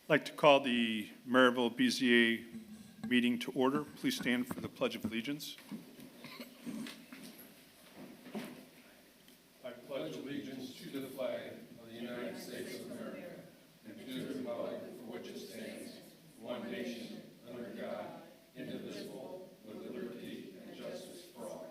I'd like to call the Merrillville BZA meeting to order. Please stand for the Pledge of Allegiance. I pledge allegiance to the flag of the United States of America and to the republic for which it stands, one nation, under God, indivisible, with liberty and justice for all.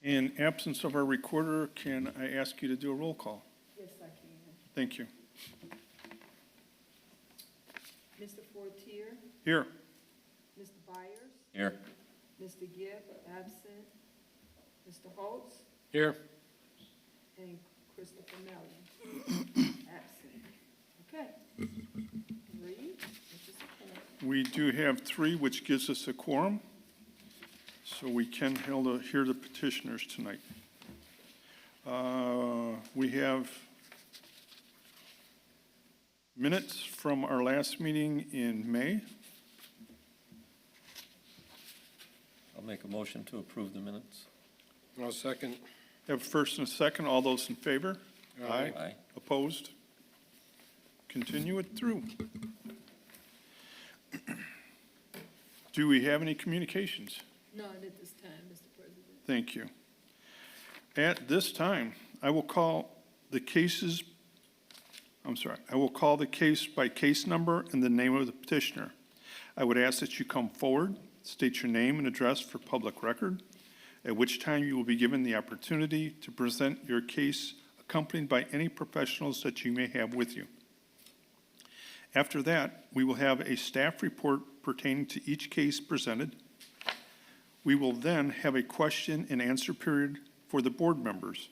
In absence of our recorder, can I ask you to do a roll call? Yes, I can. Thank you. Mr. Fortier, Here. Mr. Byers, Here. Mr. Gibb, absent, Mr. Holtz, Here. and Christopher Mellon, absent. Okay. 3, which is a quorum. We do have 3, which gives us a quorum, so we can hear the petitioners tonight. We have minutes from our last meeting in May. I'll make a motion to approve the minutes. I'll second. Have a first and a second. All those in favor? Aye. Opposed? Continue it through. Do we have any communications? None at this time, Mr. President. Thank you. At this time, I will call the case by case number and the name of the petitioner. I would ask that you come forward, state your name and address for public record, at which time you will be given the opportunity to present your case accompanied by any professionals that you may have with you. After that, we will have a staff report pertaining to each case presented. We will then have a question and answer period for the board members.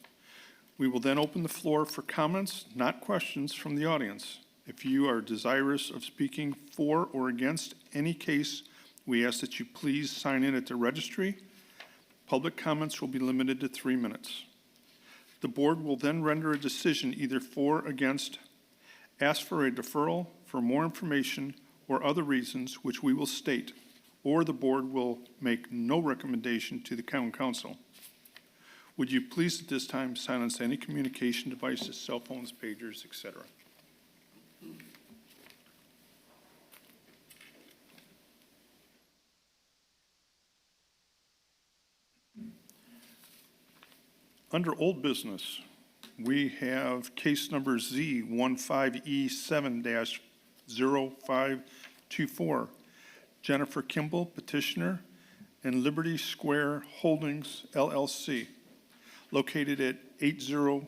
We will then open the floor for comments, not questions, from the audience. If you are desirous of speaking for or against any case, we ask that you please sign in at the registry. Public comments will be limited to 3 minutes. The board will then render a decision either for or against, ask for a deferral for more information or other reasons which we will state, or the board will make no recommendation to the town council. Would you please at this time silence any communication devices, cell phones, pagers, etc.? Under old business, we have case number Z15E7-0524, Jennifer Kimball, petitioner, and Liberty Square Holdings, LLC, located at 80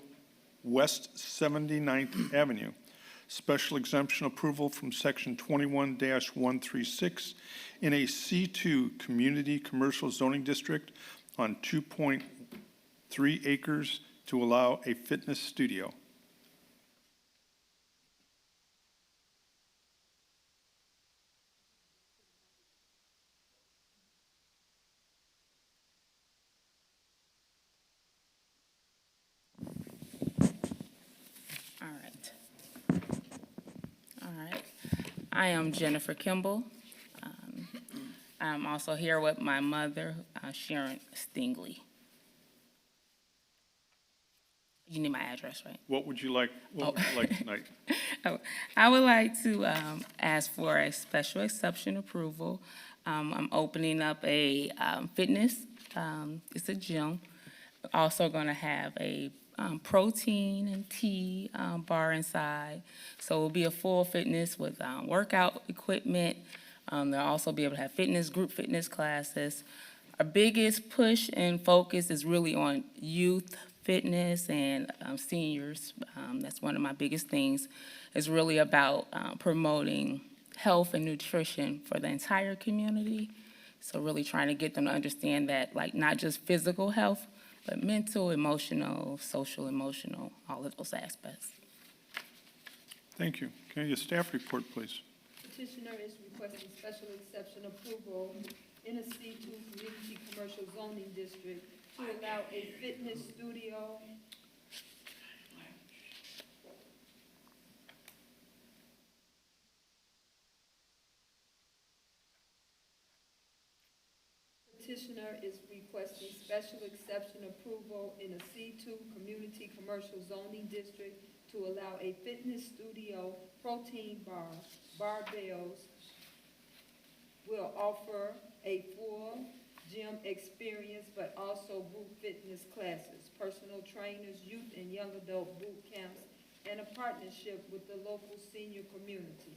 West 79th Avenue. Special exemption approval from Section 21-136 in a C2 Community Commercial Zoning District on 2.3 acres to allow a fitness studio. All right. I am Jennifer Kimball. I'm also here with my mother, Sharon Stingley. You need my address, right? What would you like tonight? Oh, I would like to ask for a special exception approval. I'm opening up a fitness. It's a gym. Also going to have a protein and tea bar inside. So it will be a full fitness with workout equipment. They'll also be able to have group fitness classes. Our biggest push and focus is really on youth fitness and seniors. That's one of my biggest things. It's really about promoting health and nutrition for the entire community. So really trying to get them to understand that, like, not just physical health, but mental, emotional, social, emotional, all of those aspects. Thank you. Can I get a staff report, please? Petitioner is requesting special exception approval in a C2 Community Commercial Zoning District to allow a fitness studio. petitioner is requesting special exception approval in a C2 Community Commercial Zoning District to allow a fitness studio, protein bar, barbells, will offer a full gym experience, but also group fitness classes, personal trainers, youth and young adult boot camps, and a partnership with the local senior community.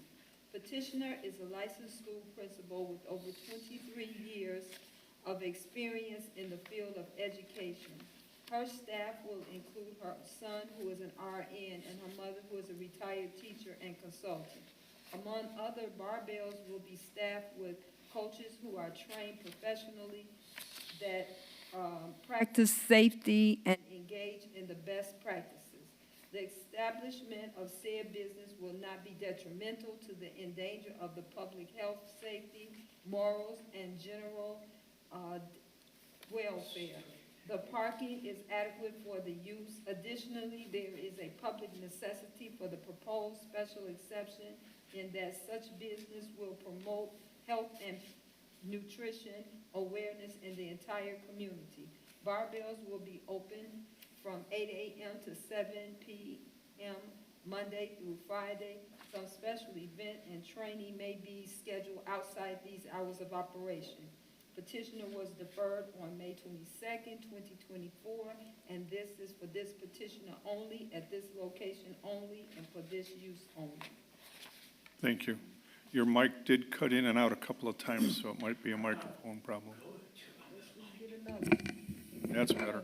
Petitioner is a licensed school principal with over 23 years of experience in the field of education. Her staff will include her son, who is an RN, and her mother, who is a retired teacher and consultant. Among other, barbells will be staffed with coaches who are trained professionally that practice safety and engage in the best practices. The establishment of said business will not be detrimental to the endanger of the public health, safety, morals, and general welfare. The parking is adequate for the use. Additionally, there is a public necessity for the proposed special exception in that such business will promote health and nutrition awareness in the entire community. Barbells will be open from 8 a.m. to 7 p.m. Monday through Friday. Some special event and training may be scheduled outside these hours of operation. Petitioner was deferred on May 22nd, 2024, and this is for this petitioner only, at this location only, and for this use only. Thank you. Your mic did cut in and out a couple of times, so it might be a microphone problem. That's better.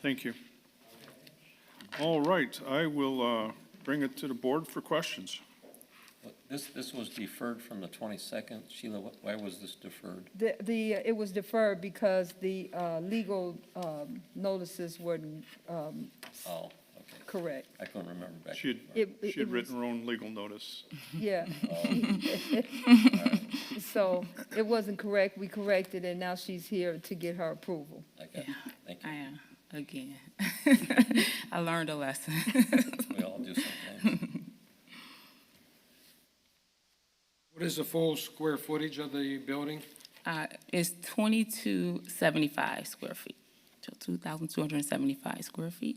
Thank you. All right, I will bring it to the board for questions. This was deferred from the 22nd. Sheila, why was this deferred? It was deferred because the legal notices were Oh, okay. correct. I couldn't remember back. She It had was- written her own legal notice. Yeah. So it wasn't correct. We corrected it. Now she's here to get her approval. I got it. Thank I you. am, again. I learned a lesson. We all do sometimes. What is the full square footage of the building? It's 2275 square feet, so 2,275 square feet.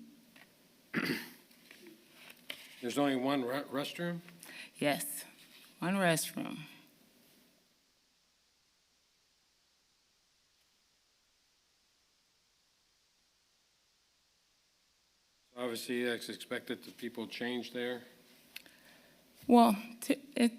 There's only one restroom? Yes, one restroom. Obviously, it's expected that people change there. Well,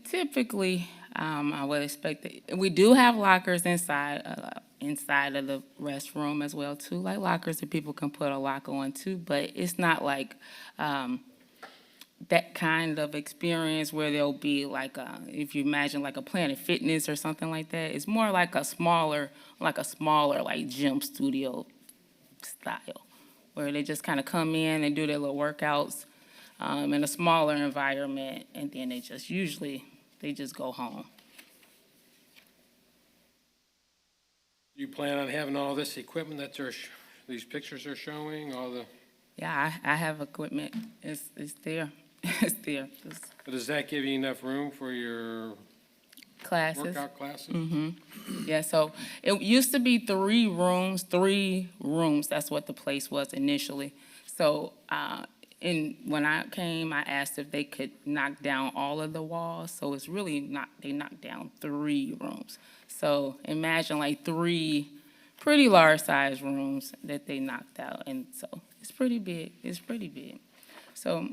typically, I would expect that, we do have lockers inside of the restroom as well, too, like lockers that people can put a lock on, too, but it's not like that kind of experience where there'll be like, if you imagine like a Planet Fitness or something like that, it's more like a smaller like gym studio style, where they just kind of come in and do their little workouts in a smaller environment, and then they just go home. Do you plan on having all this equipment that these pictures are showing, all the, Yeah, I have equipment. It's there. It's there. It's does that give you enough room for your classes. workout classes? Yeah, so it used to be 3 rooms. That's what the place was initially. So, when I came, I asked if they could knock down all of the walls. So it's really not, they knocked down 3 rooms. So imagine like 3 pretty large size rooms that they knocked out. And so it's pretty big. So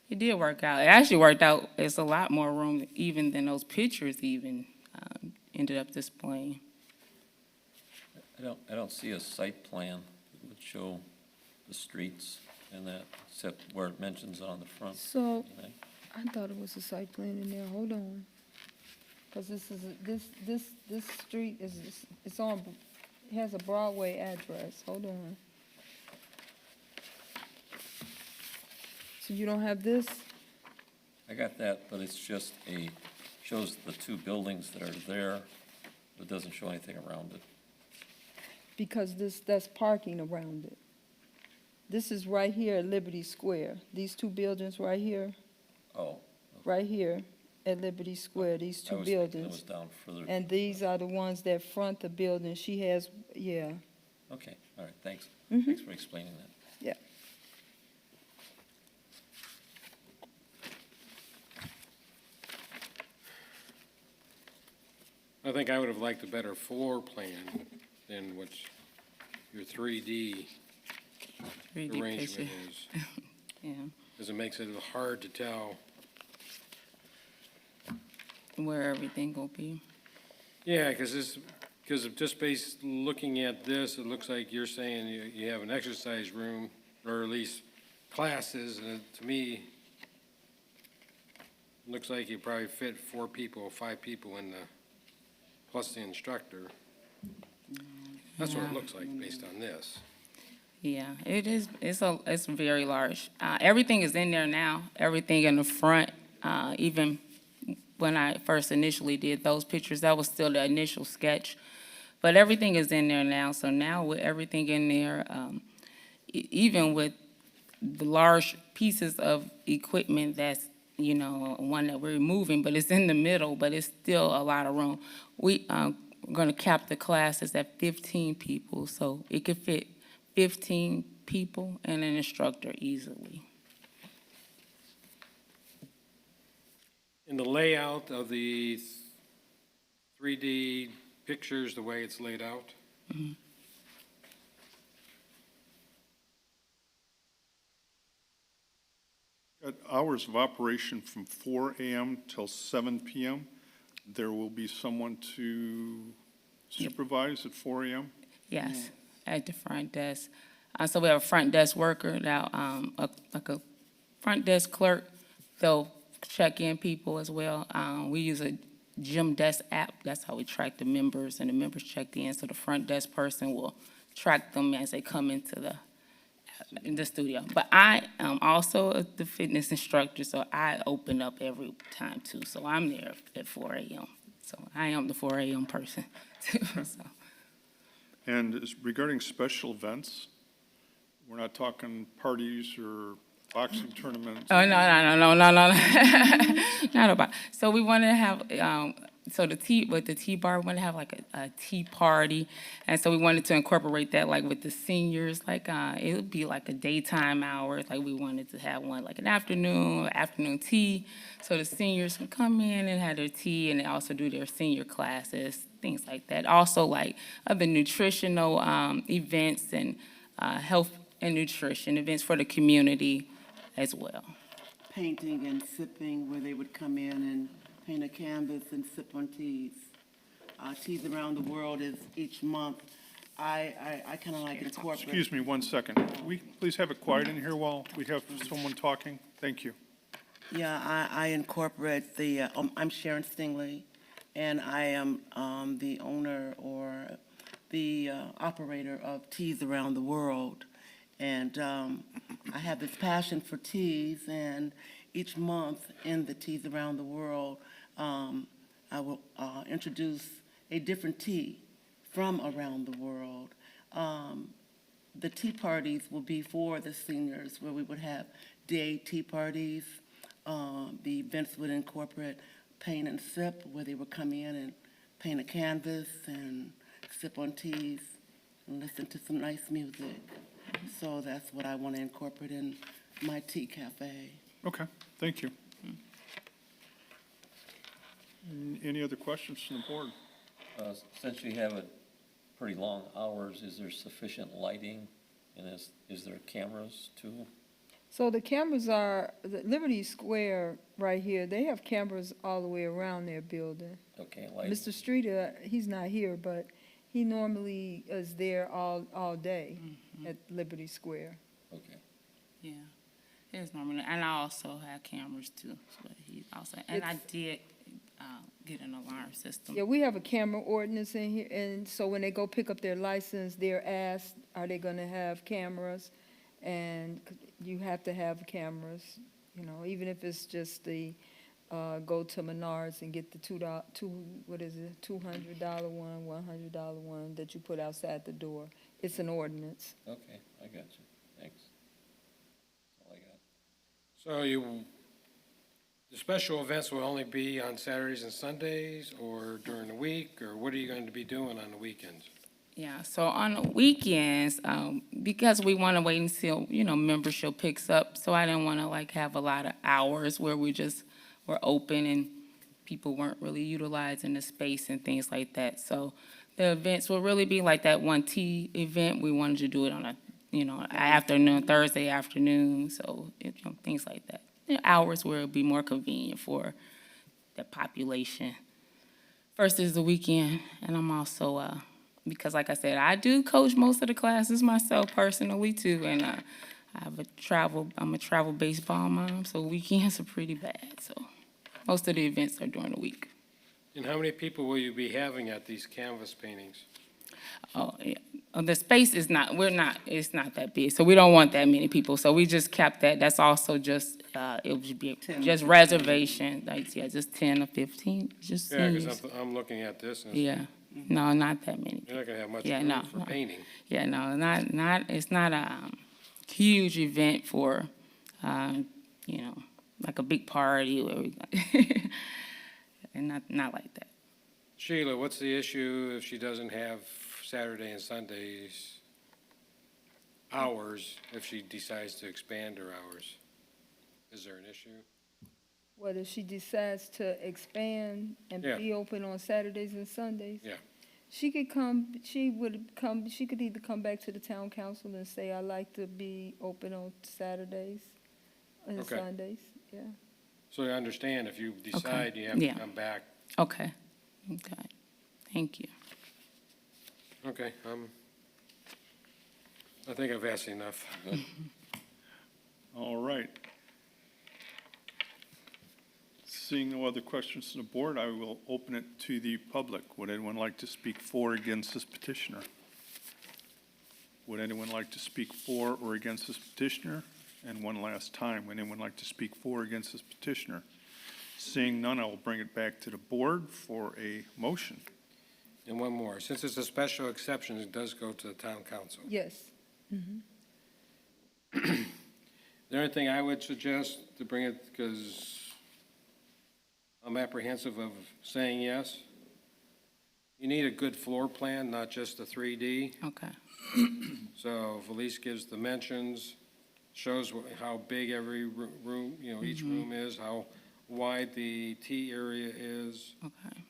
it did work out. It actually worked out. It's a lot more room even than those pictures even ended up displaying. I don't see a site plan that would show the streets and that, except where it mentions on the front. So you know. I thought it was a site plan in there. Hold on. Because this street it has a Broadway address. Hold on. So you don't have this? I got that, but it's just shows the 2 buildings that are there, but doesn't show anything around it. Because that's parking around it. This is right here at Liberty Square. These 2 buildings right here, Oh, right here, at Liberty Square, these I two was thinking it was buildings. down further. And these are the ones that front the building. She has, yeah. Okay, all right, thanks. Mhm. Thanks for explaining that. Yeah. I think I would have liked a better floor plan than what your 3D 3D arrangement picture. is, Yeah, because it makes it hard to tell. where everything will be. Yeah, because of just based, looking at this, it looks like you're saying you have an exercise room, or at least classes, and to me, it looks like you probably fit 4 people, 5 people in the, plus the instructor. That's what it Yeah. looks like based on this. Yeah, it is, it's very large. Everything is in there now, everything in the front, even when I first initially did those pictures, that was still the initial sketch. But everything is in there now, so now with everything in there, even with the large pieces of equipment that's, one that we're moving, but it's in the middle, but it's still a lot of room. We're going to cap the classes at 15 people, so it could fit 15 people and an instructor easily. In the layout of the 3D pictures, the way it's laid out, Got hours of operation from 4 AM till 7 PM. There will be someone to supervise at 4 AM? Yes, at the front desk. So we have a front desk worker, now, like a front desk clerk. They'll check in people as well. We use a gym desk app. That's how we track the members, and the members checked in. So the front desk person will track them as they come into the studio. But I am also the fitness instructor, so I open up every time too. So I'm there at 4 AM. So I am the 4 AM person too, so. And regarding special events, we're not talking parties or boxing tournaments? Oh, no. Not about, so we want to have, with the tea bar, we want to have like a tea party. And so we wanted to incorporate that like with the seniors, like, it would be like a daytime hour. Like we wanted to have one like an afternoon tea. So the seniors can come in and have their tea, and they also do their senior classes, things like that. Also like other nutritional, events and, health and nutrition events for the community as well. Painting and sipping, where they would come in and paint a canvas and sip on teas. Teas Around the World is each month. I kind of like incorporate. Excuse me 1 second. Can we please have it quiet in here while we have someone talking? Thank you. Yeah, I incorporate I'm Sharon Stingley, and I am the owner or the operator of Teas Around the World. And I have this passion for teas, and each month in the Teas Around the World, I will introduce a different tea from around the world. The tea parties will be for the seniors, where we would have day tea parties. The events would incorporate paint and sip, where they would come in and paint a canvas and sip on teas and listen to some nice music. So that's what I want to incorporate in my tea cafe. Okay, thank you. Any other questions from the board? Since you have a pretty long hours, is there sufficient lighting? And is there cameras too? So the cameras are, the Liberty Square right here, they have cameras all the way around their building. Okay, lighting. Mr. Streeter, he's not here, but he normally is there all day at Liberty Square. Okay. Yeah, it is normally, and I also have cameras too, so he also, and I did, get an alarm system. Yeah, we have a camera ordinance in here, and so when they go pick up their license, they're asked, are they gonna have cameras? And you have to have cameras, even if it's just the, go to Menards and get the $200 one, $100 one that you put outside the door. It's an ordinance. Okay, I got you. Thanks. That's all I got. So The special events will only be on Saturdays and Sundays or during the week, or what are you going to be doing on the weekends? Yeah, so on the weekends, because we want to wait until, membership picks up, so I didn't want to like have a lot of hours where we're open and people weren't really utilizing the space and things like that. So the events will really be like that one tea event. We wanted to do it on a, afternoon, Thursday afternoon, so, things like that. Hours where it'll be more convenient for the population versus the weekend. And I'm also, because like I said, I do coach most of the classes myself personally too, and I'm a travel baseball mom, so weekends are pretty bad. So most of the events are during the week. And how many people will you be having at these canvas paintings? Oh, yeah. The space is it's not that big, so we don't want that many people. So we just kept that. That's also just, it would be 10 just reservation, like, yeah, just 10 or 15, just Yeah, seems. because I'm looking at this, and it's- Yeah, no, not that many. you're not going to have much Yeah, room no, for no. painting. Yeah, no, it's not a huge event for, like a big party where we, and not like that. Sheila, what's the issue if she doesn't have Saturday and Sundays hours, if she decides to expand her hours? Is there an issue? What if she decides to expand and Yeah. be open on Saturdays and Sundays? Yeah. She could either come back to the town council and say, I'd like to be open on Saturdays and Okay. Sundays, yeah. So I understand if you decide you have Yeah. to come back. Okay, thank you. Okay, I think I've asked enough. All right. Seeing no other questions from the board, I will open it to the public. Would anyone like to speak for or against this petitioner? Would anyone like to speak for or against this petitioner? And one last time, would anyone like to speak for or against this petitioner? Seeing none, I will bring it back to the board for a motion. And one more, since it's a special exception, it does go to the town council. Yes. Is there anything I would suggest to bring it, because I'm apprehensive of saying yes? You need a good floor plan, not just a 3D. Okay, So Felice gives dimensions, shows how big every room, each room is, how wide the tea area is. okay.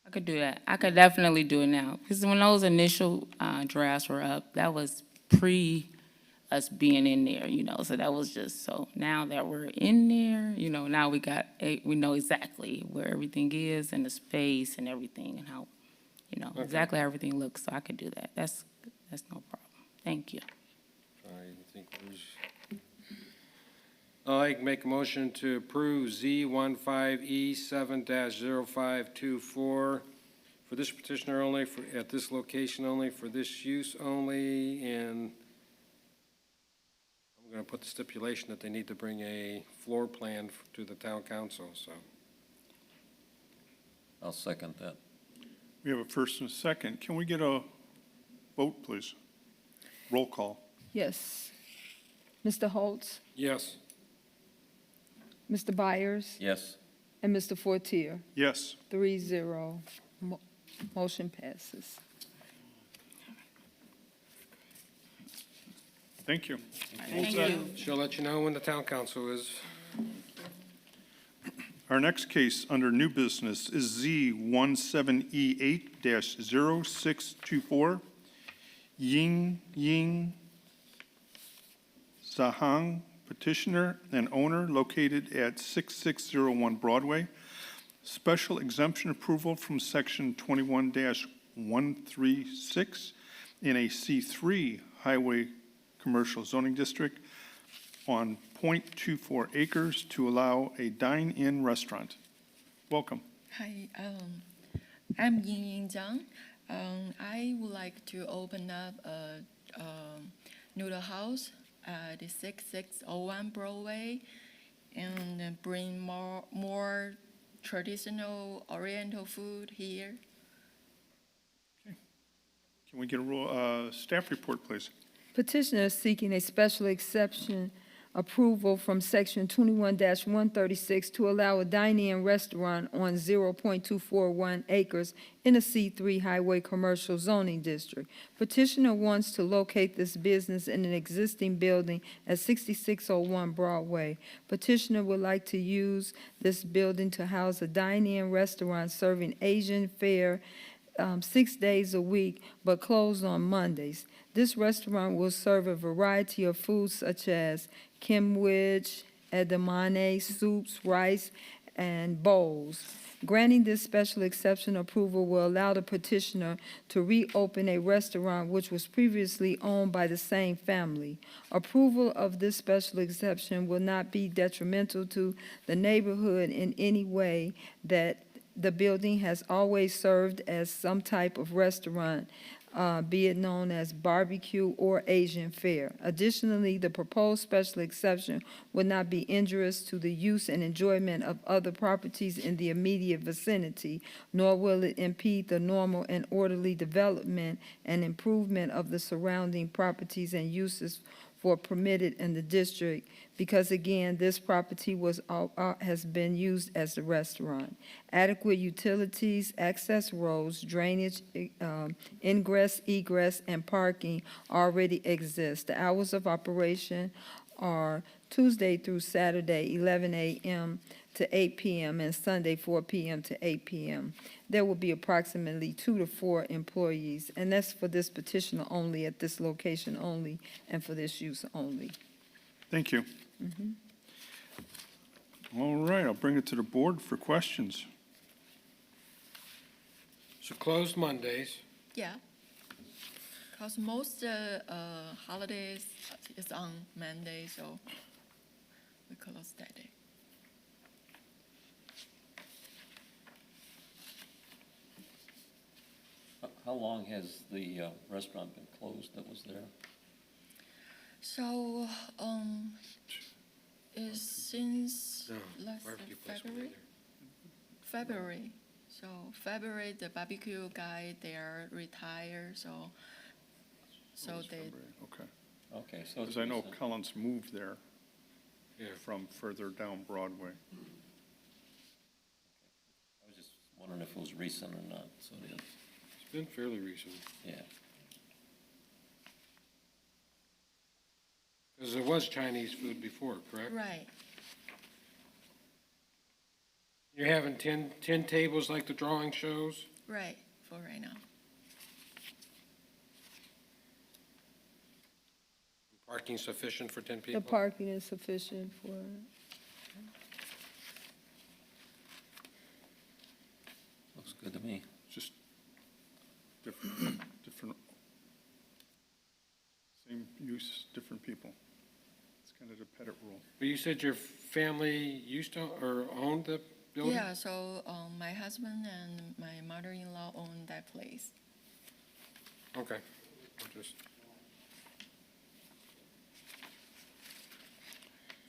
I could do that. I could definitely do it now. Because when those initial drafts were up, that was pre us being in there, so that was just, so now that we're in there, now we know exactly where everything is and the space and everything and how, exactly how everything looks, so I could do that. That's no problem. Thank you. I think I can make a motion to approve Z15E7-0524 for this petitioner only, at this location only, for this use only, and I'm going to put the stipulation that they need to bring a floor plan to the town council, so. I'll second that. We have a first and a second. Can we get a vote, please? Roll call. Yes. Mr. Holtz, Yes. Mr. Byers, Yes, and Mr. Fortier. Yes. 3-0. Motion passes. Thank you. Thank you. She'll let you know when the town council is. Our next case under new business is Z17E8-0624, Ying Zhang, petitioner and owner located at 6601 Broadway. Special exemption approval from section 21-136 in a C3 highway commercial zoning district on .24 acres to allow a dine-in restaurant. Welcome. Hi, I'm Ying Zhang. I would like to open up a noodle house at 6601 Broadway and bring more traditional Oriental food here. Can we get a staff report, please? Petitioner is seeking a special exception approval from section 21-136 to allow a dine-in restaurant on 0.241 acres in a C3 highway commercial zoning district. Petitioner wants to locate this business in an existing building at 6601 Broadway. Petitioner would like to use this building to house a dine-in restaurant serving Asian fare 6 days a week, but closed on Mondays. This restaurant will serve a variety of foods such as kimwich, edamame, soups, rice, and bowls. Granting this special exception approval will allow the petitioner to reopen a restaurant which was previously owned by the same family. Approval of this special exception will not be detrimental to the neighborhood in any way, that the building has always served as some type of restaurant, be it known as barbecue or Asian fare. Additionally, the proposed special exception would not be injurious to the use and enjoyment of other properties in the immediate vicinity, nor will it impede the normal and orderly development and improvement of the surrounding properties and uses for permitted in the district, because again, this property has been used as a restaurant. Adequate utilities, access roads, drainage, ingress, egress, and parking already exist. The hours of operation are Tuesday through Saturday, 11 a.m. to 8 p.m., and Sunday, 4 p.m. to 8 p.m. There will be approximately 2 to 4 employees, and that's for this petitioner only, at this location only, and for this use only. Thank you. All right, I'll bring it to the board for questions. So closed Mondays. Yeah. Because most holidays is on Monday, so we close that day. How long has the restaurant been closed that was there? So, it's since No, last barbecue place over February. February. So February, the barbecue guy, they are retired, so they, Okay, Okay, so it's because I know recent. Collins moved there Yeah. from further down Broadway. I was just wondering if it was recent or not, so it is, It's been fairly recent. yeah. Because there was Chinese food before, correct? right, You're having 10 tables like the drawing shows? right, for right now. Parking sufficient for 10 people? The parking is sufficient for, Looks good to me. Just different, same use, different people. It's kind of the Pettit rule. But you said your family used to, or owned the building? Yeah, so my husband and my mother-in-law own that place. Okay. Just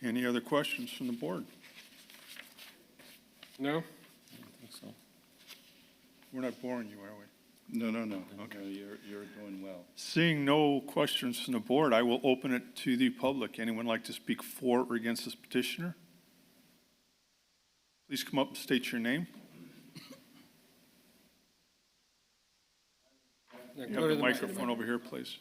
Any other questions from the board? No? I don't think so. We're not boring you, are we? No. Okay. No, you're doing well. Seeing no questions from the board, I will open it to the public. Anyone like to speak for or against this petitioner? Please come up and state your name. Now You go have to the microphone over here, please.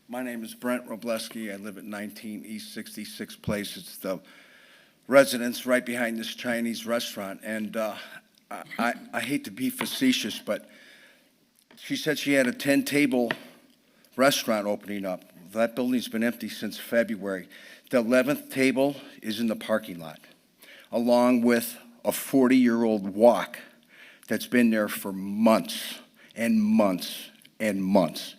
My name is Brent Robleski. I live at 19 East 66th Place. It's the residence right behind this Chinese restaurant. And I hate to be facetious, but she said she had a 10-table restaurant opening up. That building's been empty since February. The 11th table is in the parking lot, along with a 40-year-old wok that's been there for months and months and months.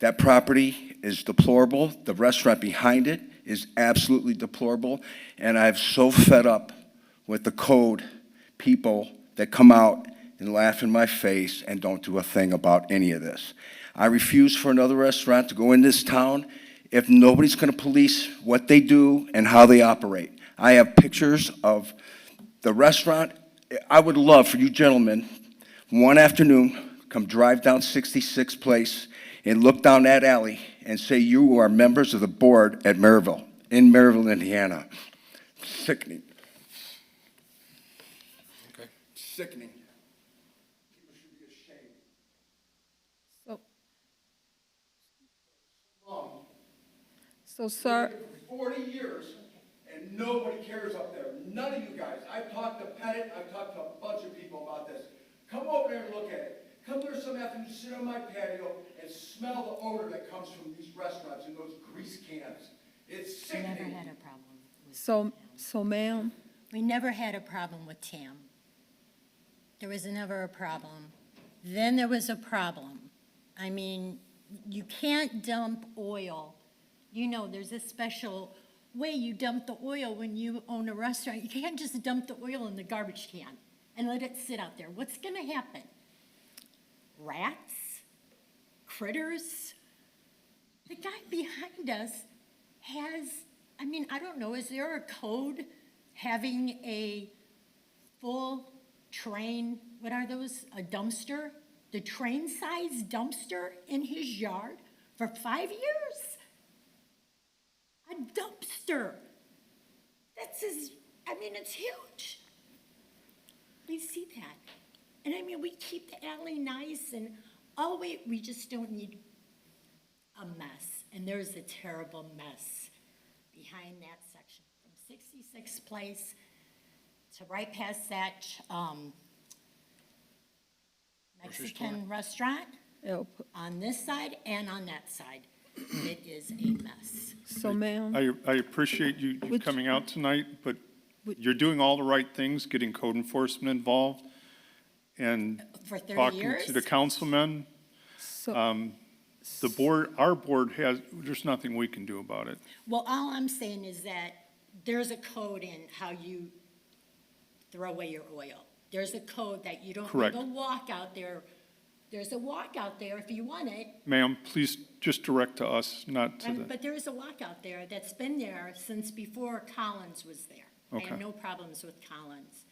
That property is deplorable. The restaurant behind it is absolutely deplorable. And I'm so fed up with the code people that come out and laugh in my face and don't do a thing about any of this. I refuse for another restaurant to go in this town if nobody's going to police what they do and how they operate. I have pictures of the restaurant. I would love for you gentlemen, one afternoon, come drive down 66th Place and look down that alley and say you are members of the board at Merrillville, in Merrillville, Indiana. Sickening. Okay. Sickening. People should be ashamed. So, Long. so, sir, For 40 years, and nobody cares up there. None of you guys. I've talked to Pettit, I've talked to a bunch of people about this. Come over there and look at it. Come there some afternoon, sit on my patio, and smell the odor that comes from these restaurants and those grease cans. It's We never sickening. had a problem with so, Tam. so ma'am, We never had a problem with Tam. There was never a problem. Then there was a problem. I mean, you can't dump oil. You know, there's a special way you dump the oil when you own a restaurant. You can't just dump the oil in the garbage can and let it sit out there. What's gonna happen? Rats? Critters? The guy behind us has, I mean, I don't know, is there a code having a full train, what are those, a dumpster? The train-sized dumpster in his yard for 5 years? A dumpster. I mean, it's huge. We see that. And I mean, we keep the alley nice and, oh, we just don't need a mess. And there's a terrible mess behind that section from 66th Place to right past that Mexican restaurant El- on this side and on that side. It is a mess. so ma'am, I appreciate you Which- coming out tonight, but Which- you're doing all the right things, getting code enforcement involved, and For 30 talking years? to the councilmen. so, The board, our board there's nothing we can do about it. Well, all I'm saying is that there's a code in how you throw away your oil. There's a code that you don't Correct. leave a walk out there. There's a walk out there if you want it, Ma'am, please just direct to us, not to the, but there is a walk out there that's been there since before Collins was there. I Okay. have no problems with Collins.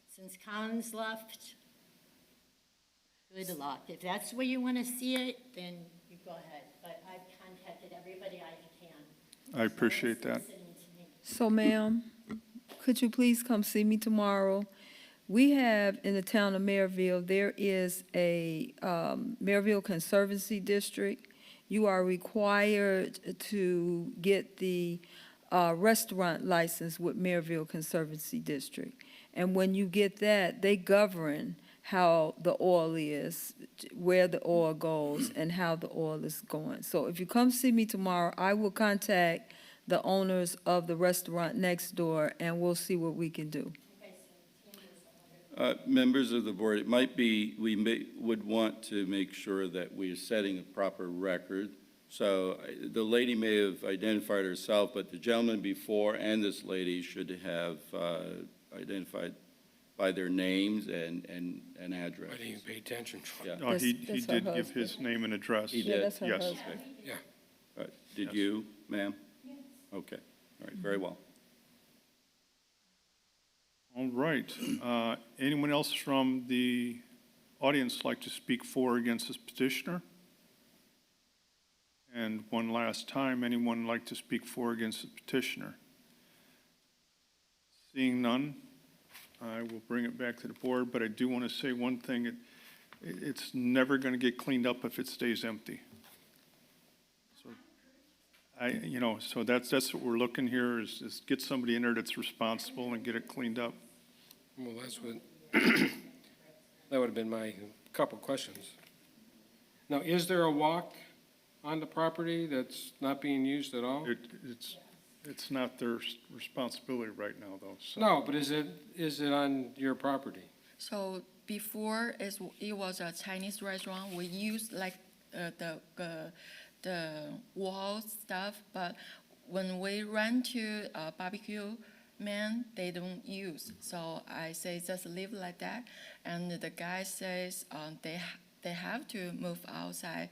Since Collins left, good luck. If that's the way you want to see it, then you go ahead. But I've contacted everybody I can. I appreciate that. Listening to me. so ma'am, could you please come see me tomorrow? We have in the town of Merrillville, there is a Merrillville Conservancy District. You are required to get the restaurant license with Merrillville Conservancy District. And when you get that, they govern how the oil is, where the oil goes, and how the oil is going. So if you come see me tomorrow, I will contact the owners of the restaurant next door, and we'll see what we can do. Members of the board, it might be, would want to make sure that we are setting a proper record. So the lady may have identified herself, but the gentleman before and this lady should have identified by their names and I addresses. didn't even pay attention. Yeah. Oh, he That's her did give husband. his name and address. He Yeah, did? that's her Yes. husband. Yeah. Did Yes. you, ma'am? Yes. Okay, all right, very well. All right. Anyone else from the audience like to speak for or against this petitioner? And one last time, anyone like to speak for or against the petitioner? Seeing none, I will bring it back to the board, but I do want to say one thing. It's never going to get cleaned up if it stays empty. So so that's what we're looking here is get somebody in there that's responsible and get it cleaned up. Well, that's what, that would have been my couple questions. Now, is there a walk on the property that's not being used at all? It's not their responsibility right now, though, so. No, but is it on your property? So before it was a Chinese restaurant, we used like the wall stuff, but when we rent to a barbecue man, they don't use. So I say just leave it like that, and the guy says they have to move outside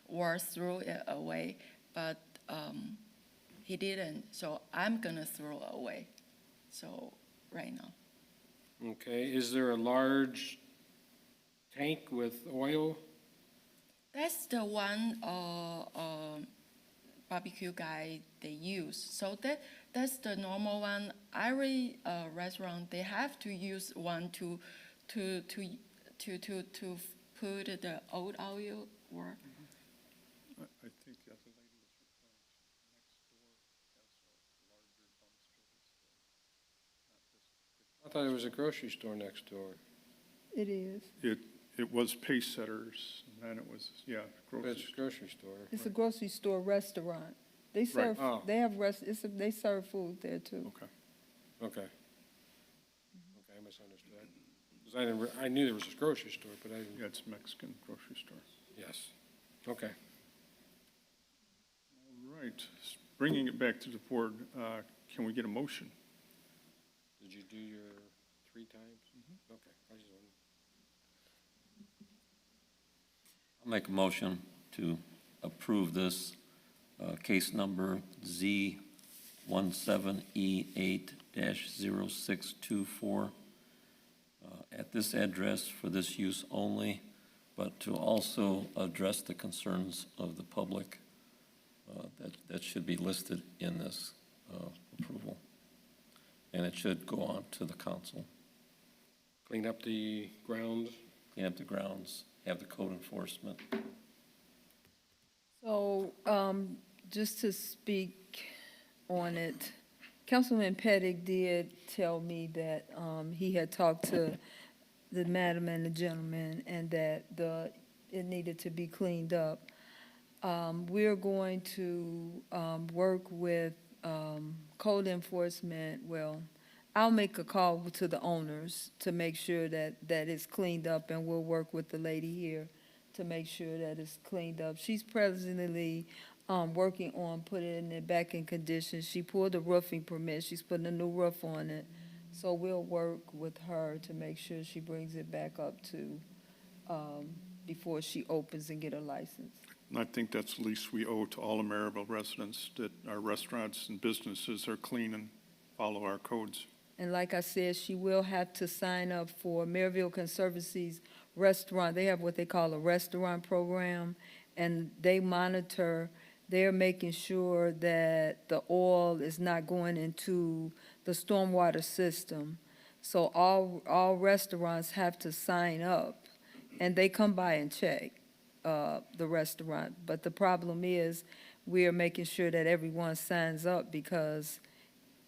or throw it away, but he didn't. So I'm gonna throw it away. So right now. Okay, is there a large tank with oil? That's the one barbecue guy they use. So that's the normal one. Every restaurant, they have to use one to put the old oil or. I think the other lady was referring to next door has a larger dumpster that's not this. I thought there was a grocery store next door. It is. It was Pace Setters, and then it was, yeah, grocery It's a grocery store. It's a grocery store restaurant. They serve, Oh. they have they serve food there too. Okay. Okay. Okay, I misunderstood. 'Cause I knew there was a grocery store, but I didn't, Yeah, it's Mexican grocery store. yes. Okay. All right, bringing it back to the board, can we get a motion? Did you do your 3 times? Okay. I just wanted- I'll make a motion to approve this case number Z17E8-0624 at this address for this use only, but to also address the concerns of the public that should be listed in this approval. And it should go on to the council. Clean up the grounds. Clean up the grounds, have the code enforcement. So, just to speak on it, Councilman Pettit did tell me that, he had talked to the madam and the gentleman and that it needed to be cleaned up. We're going to, work with, code enforcement. Well, I'll make a call to the owners to make sure that it's cleaned up, and we'll work with the lady here to make sure that it's cleaned up. She's presently working on putting it back in condition. She pulled a roofing permit. She's putting a new roof on it. So we'll work with her to make sure she brings it back up to, before she opens and get a license. And I think that's the least we owe to all of Merrillville residents, that our restaurants and businesses are clean and follow our codes. And like I said, she will have to sign up for Merrillville Conservancy's restaurant. They have what they call a restaurant program, and they monitor, they're making sure that the oil is not going into the stormwater system. So all restaurants have to sign up, and they come by and check the restaurant. But the problem is, we are making sure that everyone signs up, because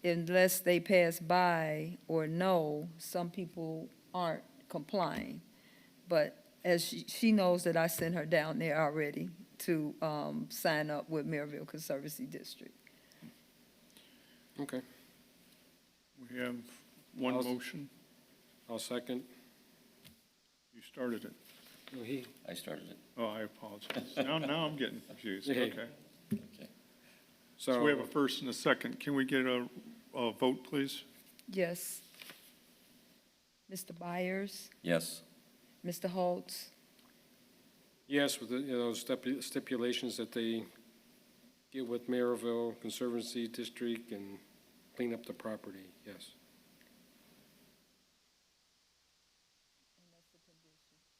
unless they pass by or know, some people aren't complying. But as she knows that I sent her down there already to sign up with Merrillville Conservancy District. Okay. We have one I'll- motion. I'll second. You started it. Oh, he, I started it. Oh, I apologize. Now I'm getting confused. Yeah. Okay. Okay. So we have a first and a second. Can we get a vote, please? Yes. Mr. Byers, Yes. Mr. Holtz, yes, with those stipulations that they get with Merrillville Conservancy District and clean up the property, yes.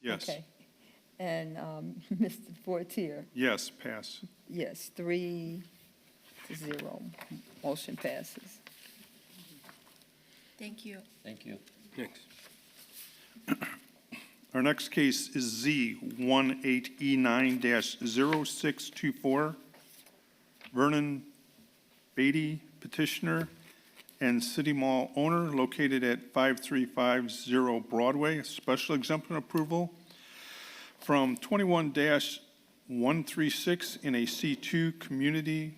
Yes. Okay. And Mr. Fortier, Yes, pass. yes, 3-0. Motion passes. Thank you. Thank you. Thanks. Our next case is Z18E9-0624. Vernon Beatty, petitioner and City Mall owner, located at 5350 Broadway. Special exemption approval from 21-136 in a C2 community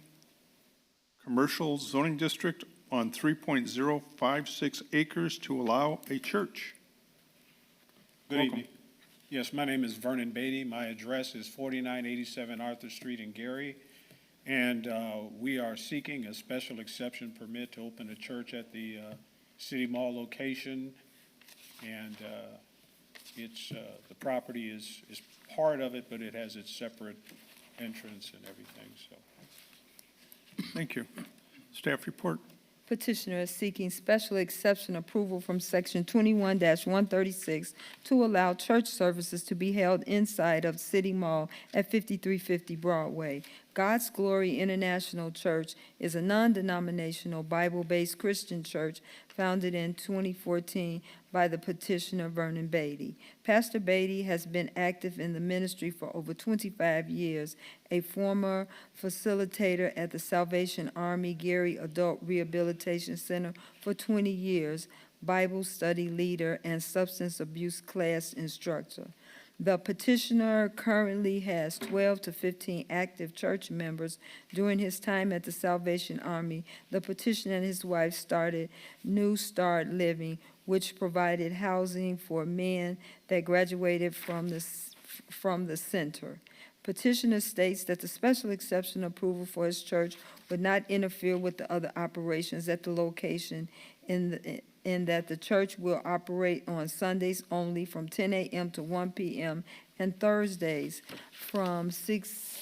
commercial zoning district on 3.056 acres to allow a church. Good Welcome. evening. Yes, my name is Vernon Beatty. My address is 4987 Arthur Street in Gary. And we are seeking a special exception permit to open a church at the City Mall location. And the property is part of it, but it has its separate entrance and everything, so. Thank you. Staff report. Petitioner is seeking special exception approval from Section 21-136 to allow church services to be held inside of City Mall at 5350 Broadway. God's Glory International Church is a non-denominational, Bible-based Christian church founded in 2014 by the petitioner Vernon Beatty. Pastor Beatty has been active in the ministry for over 25 years, a former facilitator at the Salvation Army Gary Adult Rehabilitation Center for 20 years, Bible study leader, and substance abuse class instructor. The petitioner currently has 12 to 15 active church members. During his time at the Salvation Army, the petitioner and his wife started New Start Living, which provided housing for men that graduated from the center. Petitioner states that the special exception approval for his church would not interfere with the other operations at the location in that the church will operate on Sundays only from 10 a.m. to 1 p.m. and Thursdays from 6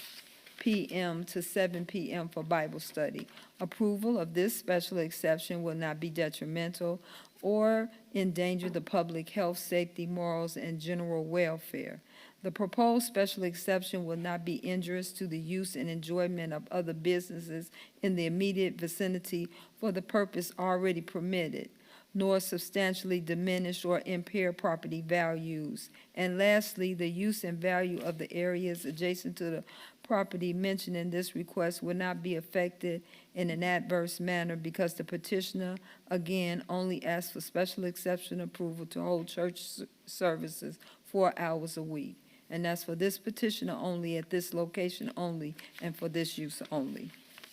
p.m. to 7 p.m. for Bible study. Approval of this special exception will not be detrimental or endanger the public health, safety, morals, and general welfare. The proposed special exception will not be injurious to the use and enjoyment of other businesses in the immediate vicinity for the purpose already permitted, nor substantially diminish or impair property values. And lastly, the use and value of the areas adjacent to the property mentioned in this request will not be affected in an adverse manner because the petitioner, again, only asks for special exception approval to hold church services 4 hours a week. And that's for this petitioner only, at this location only, and for this use only.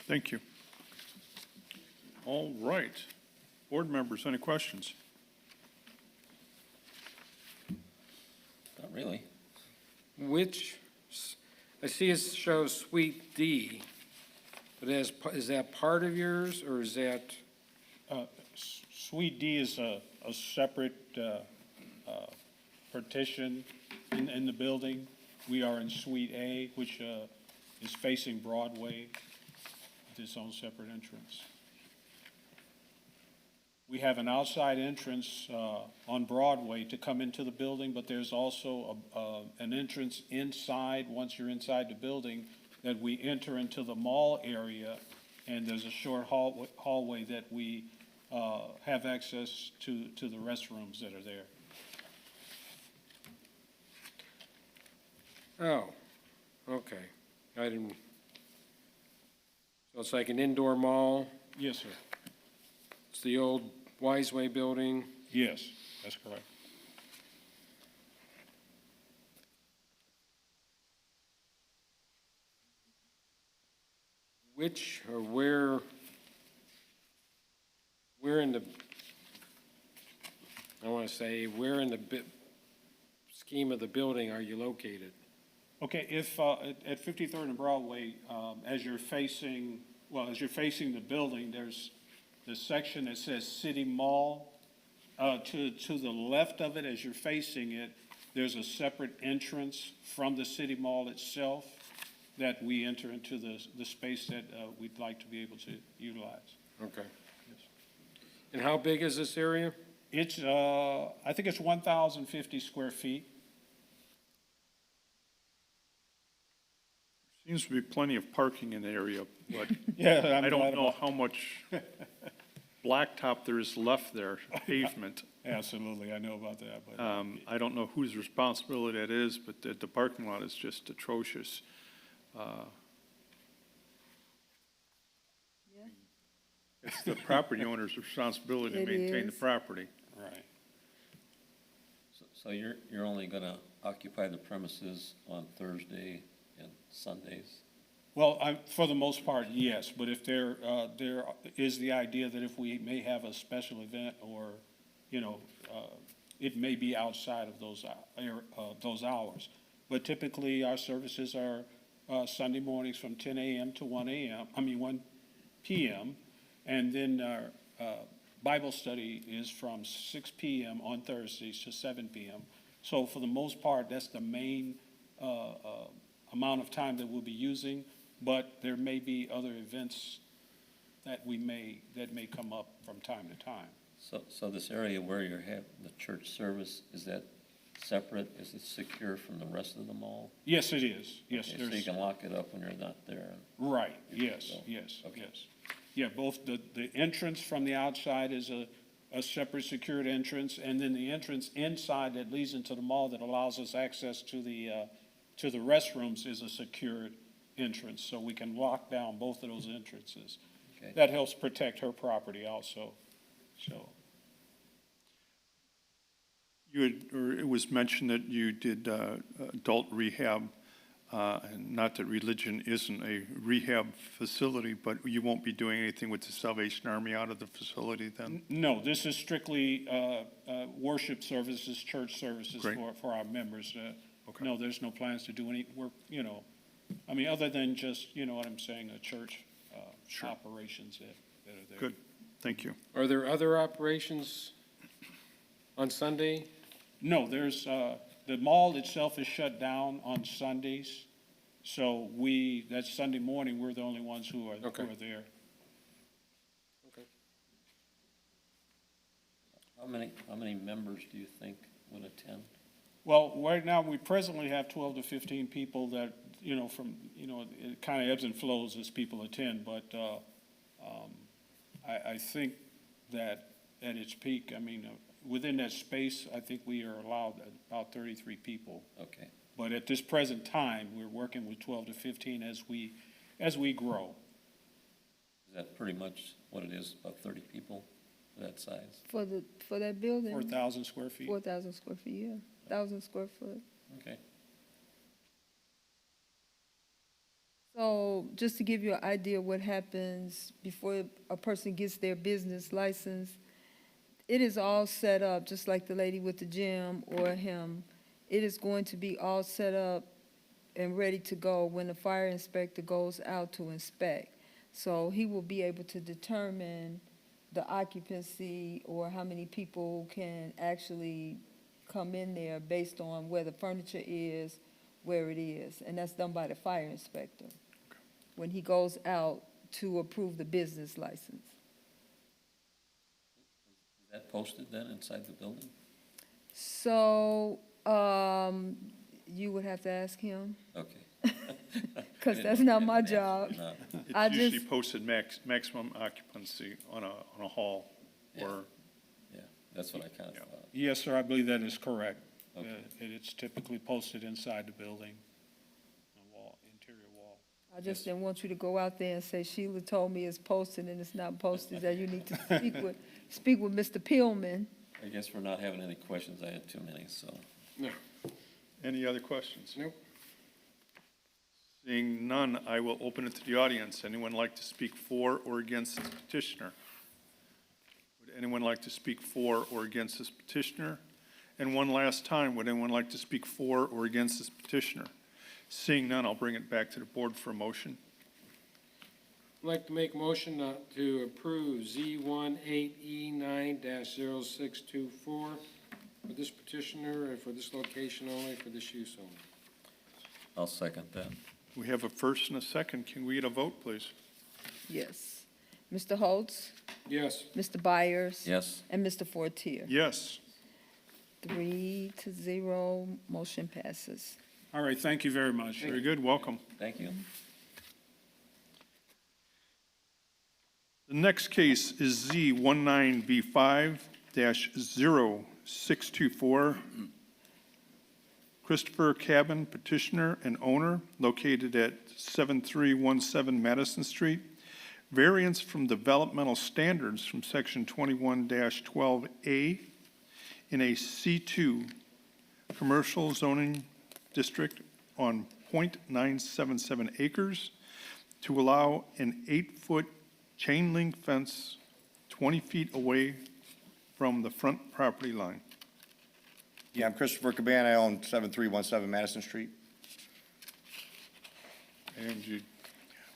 Thank you. All right. Board members, any questions? Not really. I see it shows Suite D, but is that part of yours, or is that, Suite D is a separate partition in the building. We are in Suite A, which is facing Broadway with its own separate entrance. We have an outside entrance on Broadway to come into the building, but there's also an entrance inside, once you're inside the building, that we enter into the mall area, and there's a short hallway that we have access to the restrooms that are there. oh, okay. I didn't, so it's like an indoor mall? Yes, sir. It's the old Wiseway building? Yes, that's correct. Which or where in the, I want to say, where in the scheme of the building are you located? Okay, if, at 53rd and Broadway, as you're facing the building, there's the section that says City Mall. To the left of it, as you're facing it, there's a separate entrance from the City Mall itself that we enter into the space that we'd like to be able to utilize. Okay. And how big is this area? It's, I think it's 1,050 square feet. Seems to be plenty of parking in the area, but Yeah, I don't know how much blacktop there is left there, pavement. Absolutely, I know about that, but. I don't know whose responsibility that is, but the parking lot is just atrocious. It's the property owner's responsibility to It maintain the is. property. Right. So you're only going to occupy the premises on Thursday and Sundays? Well, for the most part, yes, but if there is the idea that if we may have a special event or, it may be outside of those hours. But typically, our services are Sunday mornings from 10 a.m. to 1 p.m., and then our Bible study is from 6 p.m. on Thursdays to 7 p.m. So for the most part, that's the main amount of time that we'll be using, but there may be other events that may come up from time to time. So this area where you have the church service, is that separate? Is it secure from the rest of the mall? Yes, it is. Yes, Okay, so you there's, can lock it up when you're not there? right, yes, So, yes, okay. yes. Yeah, both the entrance from the outside is a separate secured entrance, and then the entrance inside that leads into the mall that allows us access to the restrooms is a secured entrance, so we can lock down both of those entrances. Okay. That helps protect her property also, so. You had, or it was mentioned that you did adult rehab, and not that religion isn't a rehab facility, but you won't be doing anything with the Salvation Army out of the facility then? No, this is strictly worship services, church services Great. for our members. Okay. No, there's no plans to do any work, I mean, other than just, you know what I'm saying, a church Sure. operations that are there. Good, thank you. Are there other operations on Sunday? No, there's, the mall itself is shut down on Sundays. So that Sunday morning, we're the only ones who are Okay. there. Okay. How many members do you think would attend? Well, right now, we presently have 12 to 15 people that, it kind of ebbs and flows as people attend, but I think that at its peak, I mean, within that space, I think we are allowed about 33 people. Okay, But at this present time, we're working with 12 to 15 as we grow. is that pretty much what it is, about 30 people that size? For that building? 4,000 square feet. 4,000 square feet, yeah, 1,000 square foot. Okay. So just to give you an idea of what happens before a person gets their business license, it is all set up, just like the lady with the gym or him. It is going to be all set up and ready to go when the fire inspector goes out to inspect. So he will be able to determine the occupancy or how many people can actually come in there based on where the furniture is, where it is. And that's done by the fire inspector when he goes out to approve the business license. Is that posted then inside the building? So, you would have to ask him, Okay. because that's not my job. No. I It's usually just- posted maximum occupancy on a hall, or, Yeah, that's what I kind of Yeah. thought. Yes, sir, I believe that is correct. Okay. It's typically posted inside the building, the wall, interior wall. I just didn't want you to go out there and say Sheila told me it's posted and it's not posted, that you need to speak with Mr. Pillman. I guess we're not having any questions. I had too many, so. No. any other questions? Nope. Seeing none, I will open it to the audience. Anyone like to speak for or against this petitioner? Would anyone like to speak for or against this petitioner? And one last time, would anyone like to speak for or against this petitioner? Seeing none, I'll bring it back to the board for a motion. I'd like to make a motion to approve Z18E9-0624 for this petitioner and for this location only, for this use only. I'll second that. We have a first and a second. Can we get a vote, please? Yes. Mr. Holtz, Yes. Mr. Byers. Yes, And Mr. Fortier. Yes. 3-0, motion passes. All right, thank you very much. Very good. Welcome. thank you. The next case is Z19B5-0624. Christopher Cabin, petitioner and owner, located at 7317 Madison Street. Variance from developmental standards from section 21-12A in a C2 commercial zoning district on .977 acres to allow an 8-foot chain link fence 20 feet away from the front property line. Yeah, I'm Christopher Caban. I own 7317 Madison Street. And you,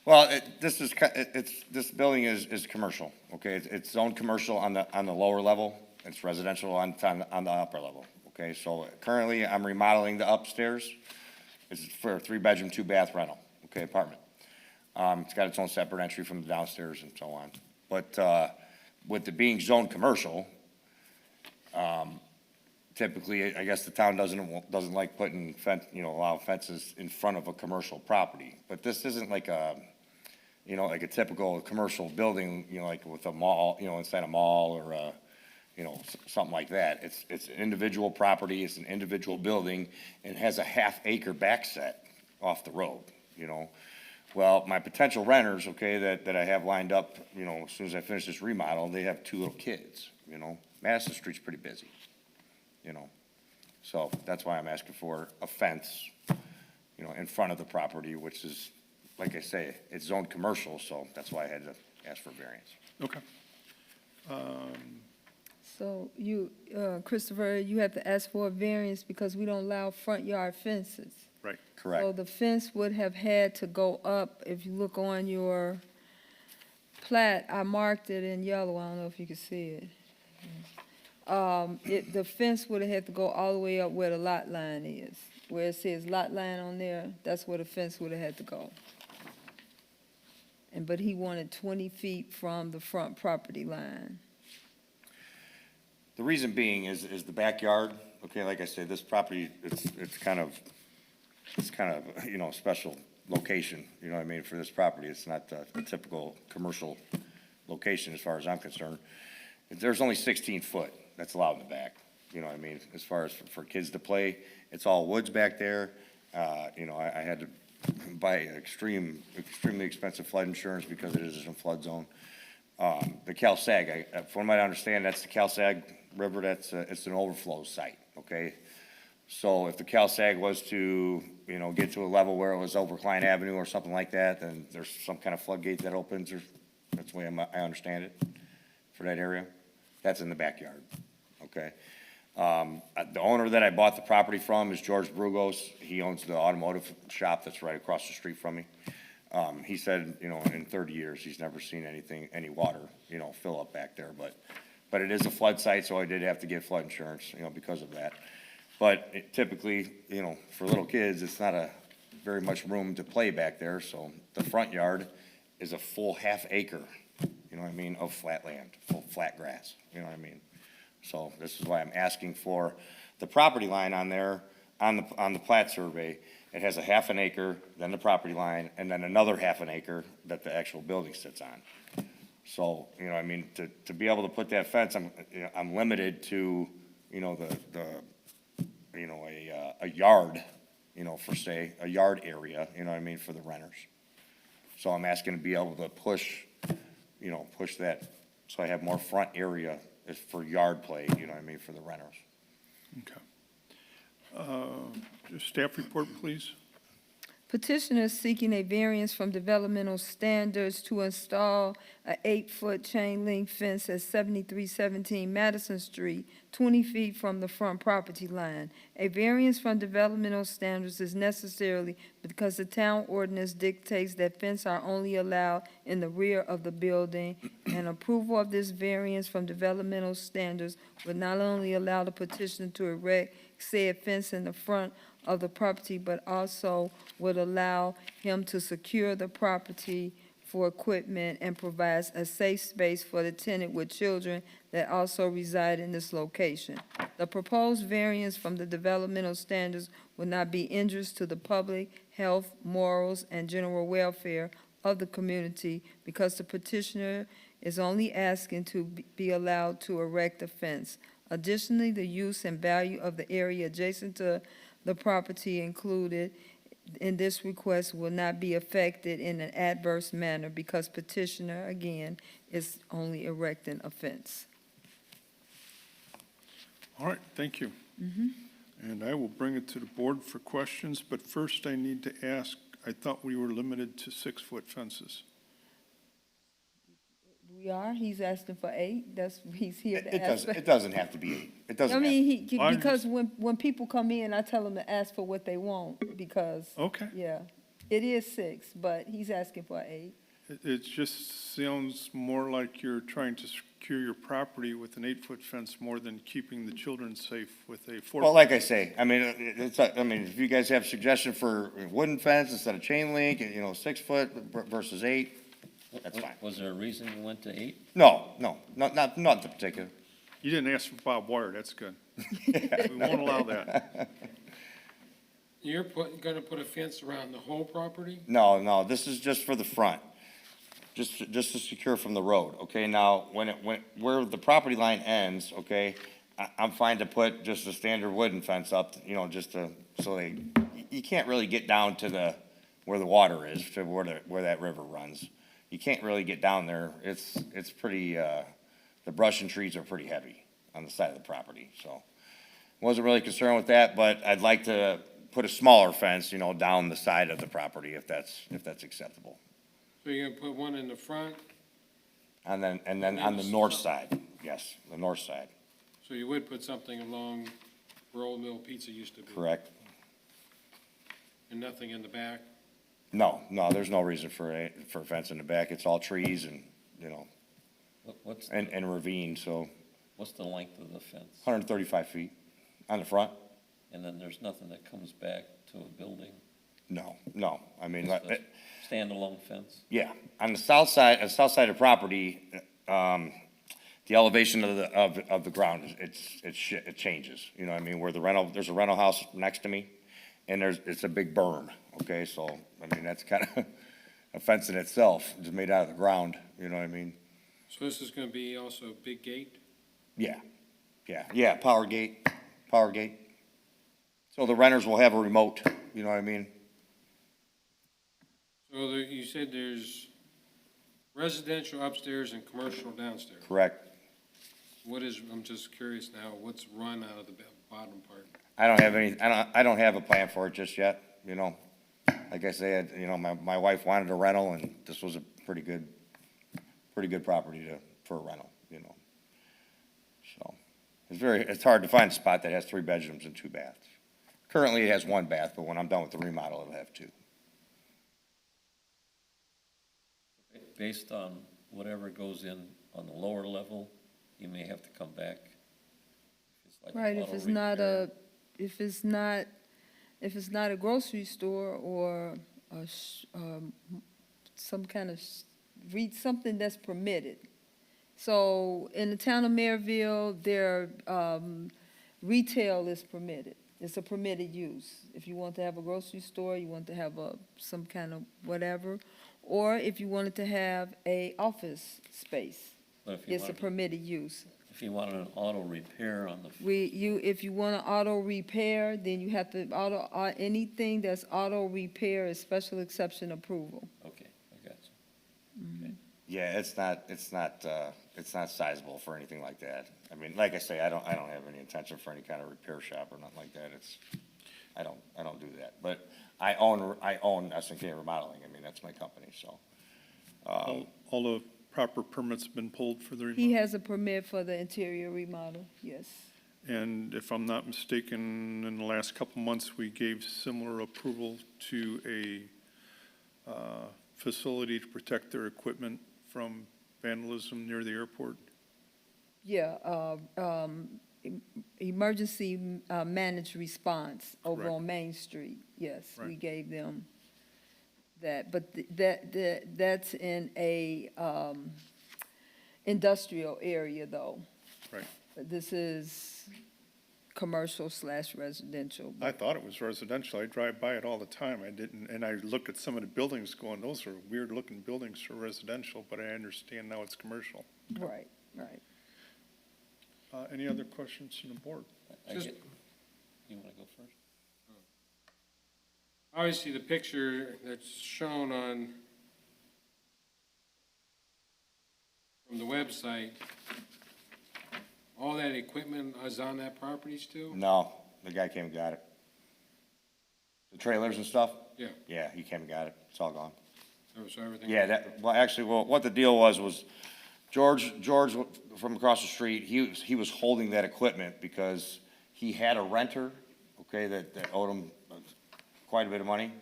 Well, this building is commercial, okay? It's zoned commercial on the lower level. It's residential on the upper level, okay? So currently, I'm remodeling the upstairs. It's for a 3-bedroom, 2-bath rental, okay, apartment. It's got its own separate entry from the downstairs and so on. But with it being zoned commercial, typically, I guess the town doesn't like putting allow fences in front of a commercial property. But this isn't like like a typical commercial building, like with a mall, inside a mall or something like that. It's an individual property, it's an individual building, and has a half-acre backset off the road, Well, my potential renters, okay, that I have lined up, as soon as I finish this remodel, they have 2 little kids, Madison Street's pretty busy, So that's why I'm asking for a fence, in front of the property, which is, like I say, it's zoned commercial, so that's why I had to ask for variance. Okay. So you, Christopher, you have to ask for a variance because we don't allow front yard fences. Right. Correct. So the fence would have had to go up, if you look on your plat, I marked it in yellow, I don't know if you can see it. The fence would have had to go all the way up where the lot line is. Where it says lot line on there, that's where the fence would have had to go. But he wanted 20 feet from the front property line. The reason being is the backyard, okay, like I said, this property, it's kind of, a special location, what I mean, for this property. It's not a typical commercial location as far as I'm concerned. There's only 16 foot that's allowed in the back, what I mean, as far as for kids to play. It's all woods back there. I had to buy extremely expensive flood insurance because it is in a flood zone. The CalSag, from what I understand, that's the CalSag River, it's an overflow site, okay? So if the CalSag was to, get to a level where it was over Klein Avenue or something like that, then there's some kind of floodgate that opens, or that's the way I understand it for that area. That's in the backyard, okay? The owner that I bought the property from is George Brugos. He owns the automotive shop that's right across the street from me. He said, in 30 years, he's never seen any water, fill up back there, but it is a flood site, so I did have to get flood insurance, because of that. But typically, for little kids, it's not very much room to play back there, so the front yard is a full half acre, of flat land, full flat grass, So this is why I'm asking for the property line on there, on the plat survey. It has a half an acre, then the property line, and then another half an acre that the actual building sits on. So, to be able to put that fence, I'm limited to, a yard, for say, a yard area, for the renters. So I'm asking to be able to push that, so I have more front area is for yard play, for the renters. Okay. Staff report, please. Petitioner is seeking a variance from developmental standards to install a 8-foot chain link fence at 7317 Madison Street, 20 feet from the front property line. A variance from developmental standards is necessarily because the town ordinance dictates that fences are only allowed in the rear of the building, and approval of this variance from developmental standards would not only allow the petitioner to erect said fence in the front of the property, but also would allow him to secure the property for equipment and provides a safe space for the tenant with children that also reside in this location. The proposed variance from the developmental standards would not be injurious to the public health, morals, and general welfare of the community because the petitioner is only asking to be allowed to erect a fence. Additionally, the use and value of the area adjacent to the property included in this request will not be affected in an adverse manner because petitioner, again, is only erecting a fence. All right, thank you. And I will bring it to the board for questions, but first I need to ask, I thought we were limited to 6-foot fences. We are, he's asking for 8, he's here to ask for. It doesn't have to be 8. It doesn't I have mean, I'm because when people come in, I tell them to ask for what they want, because. Okay. Yeah, it is 6, but he's asking for 8. It just sounds more like you're trying to secure your property with an 8-foot fence more than keeping the children safe with a 4-foot. Well, like I say, if you guys have suggestion for a wooden fence instead of chain link, 6 foot versus 8, that's fine. Was there a reason you went to 8? No, not in particular. You didn't ask for barbed wire, that's good. We won't allow that. You're gonna put a fence around the whole property? No, this is just for the front, just to secure from the road, okay? Now, where the property line ends, okay, I'm fine to put just a standard wooden fence up, you know, you can't really get down to where the water is, to where that river runs. You can't really get down there. It's pretty, the brush and trees are pretty heavy on the side of the property, so. Wasn't really concerned with that, but I'd like to put a smaller fence, you know, down the side of the property if that's acceptable. So you're gonna put one in the front, And then on the north side, yes, the north side, so you would put something along where Old Mill Pizza used to be? correct? And nothing in the back? No, there's no reason for a fence in the back. It's all trees and, you know, What's, and ravine, so what's the length of the fence? 135 feet on the front? And then there's nothing that comes back to a building? No, I mean, Just a standalone fence? yeah, on the south side of the property, the elevation of the ground, it changes, you know what I mean, there's a rental house next to me, and it's a big berm, okay, so, I mean, that's kind of a fence in itself, it's made out of the ground, you know what I mean? So this is gonna be also a big gate? Yeah, power gate. So the renters will have a remote, you know what I mean? So you said there's residential upstairs and commercial downstairs? Correct. I'm just curious now, what's run out of the bottom part? I don't have a plan for it just yet, you know? Like I said, you know, my wife wanted a rental, and this was a pretty good property for a rental, you know? So, it's hard to find a spot that has 3 bedrooms and 2 baths. Currently, it has 1 bath, but when I'm done with the remodel, it'll have 2. Based on whatever goes in on the lower level, you may have to come back. If it's like Right, auto repair. if it's not a grocery store or some kind of, something that's permitted. So in the town of Merrillville, retail is permitted. It's a permitted use. If you want to have a grocery store, you want to have some kind of whatever, or if you wanted to have a office space, But if you it's a wanted, permitted use. if you wanted an auto repair on the, If you want to auto repair, then you have to anything that's auto repair is special exception approval. okay, I got you. Okay. Yeah, it's not sizable for anything like that. I mean, like I say, I don't have any intention for any kind of repair shop or nothing like that. I don't do that. But I own S&K Remodeling. I mean, that's my company, so. All the proper permits have been pulled for the remodel? He has a permit for the interior remodel, yes. And if I'm not mistaken, in the last couple months, we gave similar approval to a facility to protect their equipment from vandalism near the airport. Yeah, emergency managed response over Correct. on Main Street, yes, we Right. gave them that. But that's in a industrial area, though. Right. But this is commercial/residential. I thought it was residential. I drive by it all the time. I didn't, and I looked at some of the buildings going, those are weird-looking buildings for residential, but I understand now it's commercial. Right. Any other questions from the board? You want to go first? Obviously, the picture that's shown from the website, all that equipment is on that property still? No, the guy came and got it. The trailers and stuff? Yeah. Yeah, he came and got it. It's all gone. So everything? Yeah, what the deal was George from across the street, he was holding that equipment because he had a renter, okay, that owed him quite a bit of money.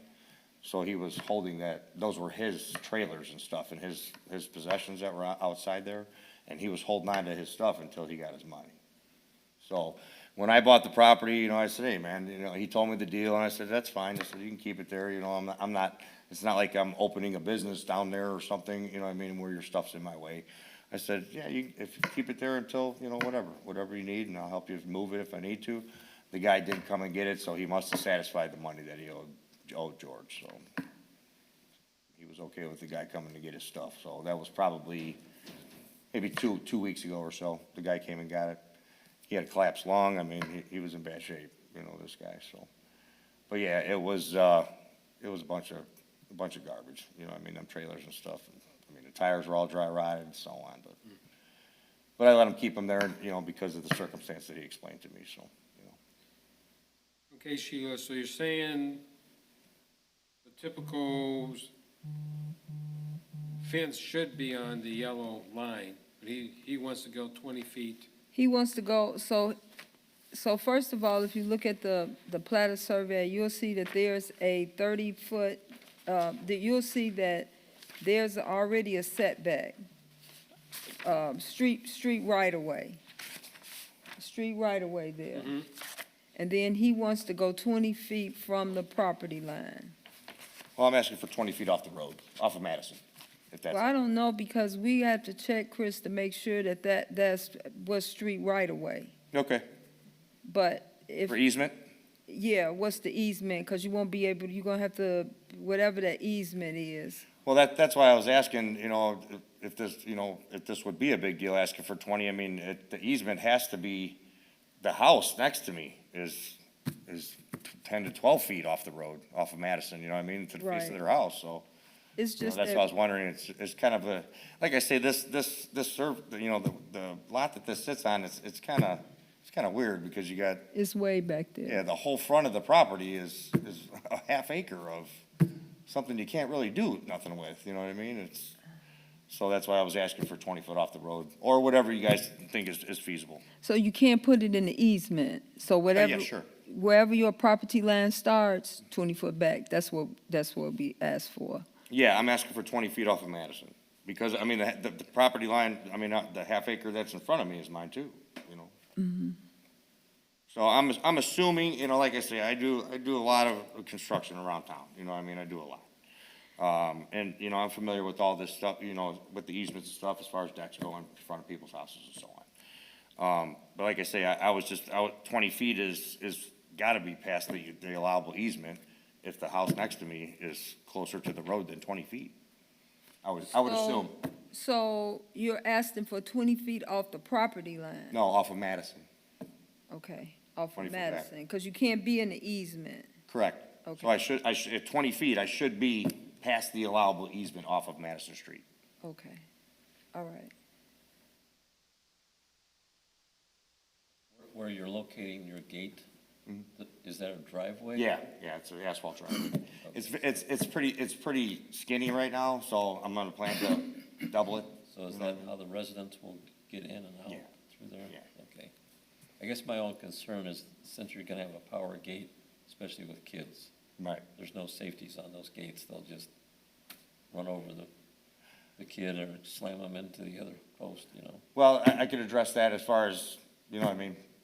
So he was holding that, those were his trailers and stuff and his possessions that were outside there. And he was holding on to his stuff until he got his money. So when I bought the property, you know, I said, hey, man, you know, he told me the deal, and I said, that's fine. I said, you can keep it there, you know, it's not like I'm opening a business down there or something, you know what I mean, where your stuff's in my way. I said, yeah, if you keep it there until, whatever you need, and I'll help you move it if I need to. The guy did come and get it, so he must have satisfied the money that he owed George, so. He was okay with the guy coming to get his stuff, so that was probably maybe two weeks ago or so. The guy came and got it. He had a collapsed lung. I mean, he was in bad shape, this guy, so. But yeah, it was a bunch of garbage, them trailers and stuff. The tires were all dry rotted and so on, but I let him keep them there, because of the circumstance that he explained to me, so. Okay, Sheila, so you're saying the typical fence should be on the yellow line, but he wants to go 20 feet. He wants to go, so first of all, if you look at the platted survey, you'll see that there's a 30-foot, you'll see that there's already a setback, street right-of-way there. And then he wants to go 20 feet from the property line. Well, I'm asking for 20 feet off the road, off of Madison, if that's. Well, I don't know, because we have to check, Chris, to make sure that's what street right-of-way. Okay, But if, for easement? yeah, what's the easement? Because you won't be able, you're gonna have to, whatever that easement is. Well, that's why I was asking, if this would be a big deal, asking for 20. I mean, the easement has to be, the house next to me is 10 to 12 feet off the road, off of Madison, to the face of Right. their house, so. It's just That's that, why I was wondering, it's kind of like I say, the lot that this sits on, it's kind of weird, because you got, it's way back there. yeah, the whole front of the property is a half acre of something you can't really do nothing with, you know what I mean? So that's why I was asking for 20 foot off the road, or whatever you guys think is feasible. So you can't put it in the easement, so whatever. Yeah, sure. Wherever your property line starts, 20 foot back, that's what we asked for. Yeah, I'm asking for 20 feet off of Madison, because, the property line, the half acre that's in front of me is mine too, So I'm assuming, like I say, I do a lot of construction around town, I do a lot. And, I'm familiar with all this stuff, with the easements and stuff, as far as decks going in front of people's houses and so on. But like I say, I was 20 feet is gotta be past the allowable easement if the house next to me is closer to the road than 20 feet. I would assume. So you're asking for 20 feet off the property line? No, off of Madison. Okay, off 20 of foot back. Madison, because you can't be in the easement. Correct. Okay. So I should, at 20 feet, I should be past the allowable easement off of Madison Street. Okay, all right. Where you're locating your gate, is that a driveway? Yeah, it's an asphalt driveway. It's pretty skinny right now, so I'm gonna plan to double it. So is that how the residents will get in and out Yeah. through there? Yeah. Okay. I guess my own concern is, since you're gonna have a power gate, especially with kids, Right. there's no safeties on those gates. They'll just run over the kid or slam them into the other post, Well, I could address that as far as,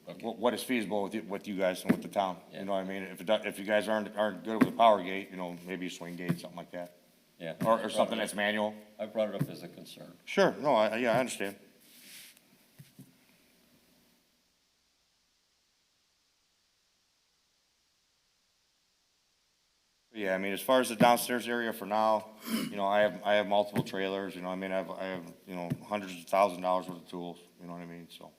Okay. what is feasible with you guys and with the town, Yeah. you know what I mean? If you guys aren't good with a power gate, maybe a swing gate, something like that. Yeah. Or something that's manual. I brought it up as a concern. Sure, no, I understand. Yeah, as far as the downstairs area for now, I have multiple trailers, I have hundreds of $1,000s worth of tools, you know what I mean, so.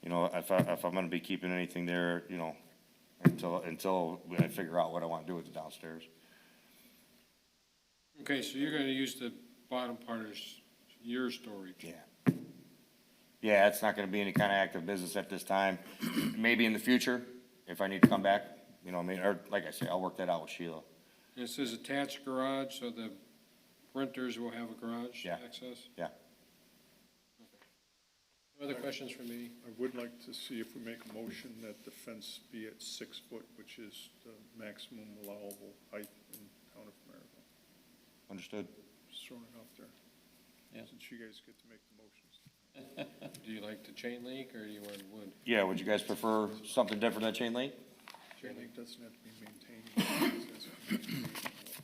If I'm gonna be keeping anything there, until I figure out what I wanna do with the downstairs. Okay, so you're gonna use the bottom part as your storage? Yeah. Yeah, it's not gonna be any kind of active business at this time. Maybe in the future, if I need to come back, or like I say, I'll work that out with Sheila. And it says attached garage, so the renters will have a garage Yeah. access? Yeah. No other questions for me? I would like to see if we make a motion that the fence be at 6 foot, which is the maximum allowable height in town of Merrillville. Understood. Just throwing it out there. Yeah. Since you guys get to make the motions. Do you like the chain link, or you want wood? Yeah, would you guys prefer something different than chain link? Chain link doesn't have to be maintained. It says maintained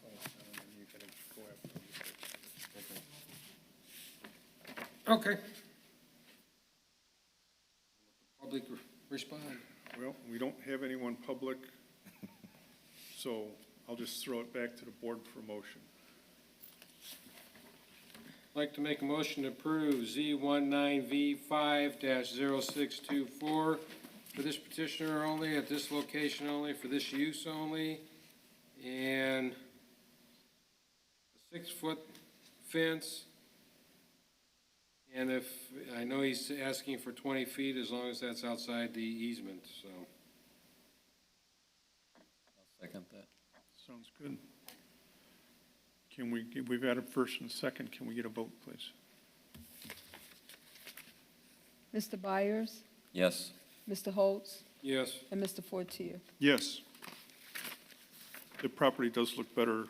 all the time, and you can go after it. Okay. Public respond. Well, we don't have anyone public, so I'll just throw it back to the board for motion. I'd like to make a motion to approve Z19V5-0624 for this petitioner only, at this location only, for this use only, and a 6-foot fence. And if, I know he's asking for 20 feet, as long as that's outside the easement, so. I'll second that. Sounds good. We've had a first and a second. Can we get a vote, please? Mr. Byers, Yes. Mr. Holtz, Yes. and Mr. Fortier. Yes. The property does look better.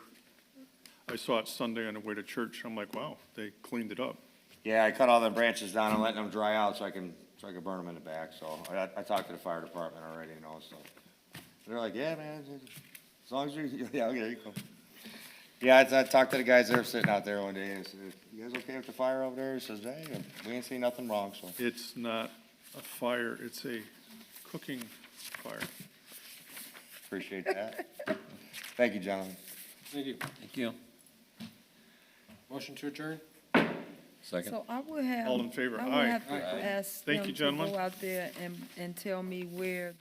I saw it Sunday on the way to church. I'm like, wow, they cleaned it up. Yeah, I cut all the branches down and letting them dry out so I can burn them in the back, so I talked to the fire department already, you know, so. They're like, yeah, man, as long as you're, yeah, okay, cool. Yeah, I talked to the guys that were sitting out there one day, and I said, you guys okay with the fire over there? He says, hey, we ain't seen nothing wrong, so. It's not a fire, it's a cooking fire. Appreciate that. Thank you, gentlemen. Thank you. Thank you. Motion to adjourn? Second. So I will have. All in favor? I will Aye. have to Aye. ask Thank them you, to gentlemen. go out there and tell me where